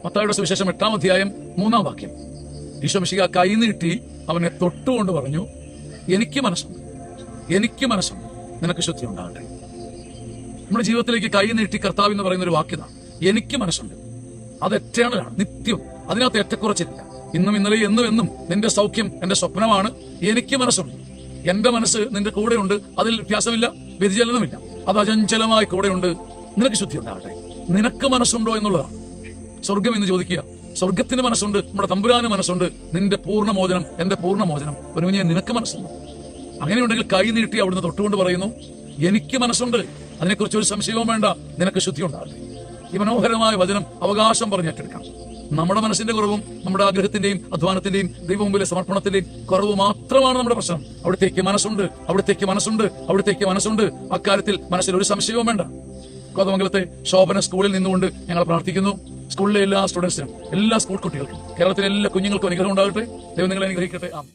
മത്തായിയുടെ സുവിശേഷം 8-ാം അധ്യായം 3-ാം വാക്യം. ഈശോ മിശിഹാ കൈ നീട്ടി അവനെ തൊട്ടുകൊണ്ട് പറഞ്ഞു, എനിക്ക് മനസ്സുണ്ട്, എനിക്ക് മനസ്സുണ്ട്, നിനക്ക് ശുദ്ധി ഉണ്ടാകട്ടെ. നമ്മുടെ ജീവിതത്തിലേക്ക് കൈ നീട്ടി കർത്താവ് എന്ന് പറയുന്ന ഒരു വാക്യതാണ്. എനിക്ക് മനസ്സുണ്ട്. അത് എറ്റേണലാണ്, നിത്യം. അതിനകത്ത് ഏറ്റക്കുറച്ചില്ല. ഇന്നും ഇന്നലെ എന്നും എന്നും നിന്റെ സൗഖ്യം എന്റെ സ്വപ്നമാണ്. എനിക്ക് മനസ്സുണ്ട്. എന്റെ മനസ്സ് നിന്റെ കൂടെയുണ്ട്. അതിൽ വ്യത്യാസമില്ല, വ്യതിചലനമില്ല. അത് അചഞ്ചലമായി കൂടെയുണ്ട്. നിനക്ക് ശുദ്ധി ഉണ്ടാകട്ടെ. നിനക്ക് മനസ്സുണ്ടോ എന്നുള്ളതാണ്. സ്വർഗം എന്ന് ചോദിക്കുക. സ്വർഗത്തിന് മനസ്സുണ്ട്, നമ്മുടെ തമ്പുരാന് മനസ്സുണ്ട്. നിന്റെ പൂർണ്ണമോചനം, എന്റെ പൂർണ്ണമോചനം. ഒരു നിനക്ക് മനസ്സുണ്ട്. അങ്ങനെയുണ്ടെങ്കിൽ കൈ നീട്ടി അവിടുന്ന് തൊട്ടുകൊണ്ട് പറയുന്നു, എനിക്ക് മനസ്സുണ്ട്, അതിനെക്കുറിച്ച് ഒരു സംശയവും വേണ്ട, നിനക്ക് ശുദ്ധി ഉണ്ടാകട്ടെ. ഈ മനോഹരമായ വചനം അവകാശം പറഞ്ഞേറ്റെടുക്കാം. നമ്മുടെ മനസ്സിന്റെ കുറവും നമ്മുടെ ആഗ്രഹത്തിന്റെയും അധ്വാനത്തിന്റെയും ദൈവമുമ്പിലെ സമർപ്പണത്തിന്റെയും കുറവ് മാത്രമാണ് നമ്മുടെ പ്രശ്നം. അവിടത്തേക്ക് മനസ്സുണ്ട്, അവിടത്തേക്ക് മനസ്സുണ്ട്, അവിടത്തേക്ക് മനസ്സുണ്ട്. അക്കാര്യത്തിൽ മനസ്സിൽ ഒരു സംശയവും വേണ്ട. കോതമംഗലത്തെ ശോഭന സ്കൂളിൽ നിന്നുകൊണ്ട് ഞങ്ങൾ പ്രാർത്ഥിക്കുന്നു. സ്കൂളിലെ എല്ലാ സ്റ്റുഡൻസിനും, എല്ലാ സ്കൂൾ കുട്ടികൾക്കും, കേരളത്തിലെ എല്ലാ കുഞ്ഞുങ്ങൾക്കും അനുഗ്രഹം ഉണ്ടാകട്ടെ. ദൈവം നിങ്ങളെ അനുഗ്രഹിക്കട്ടെ.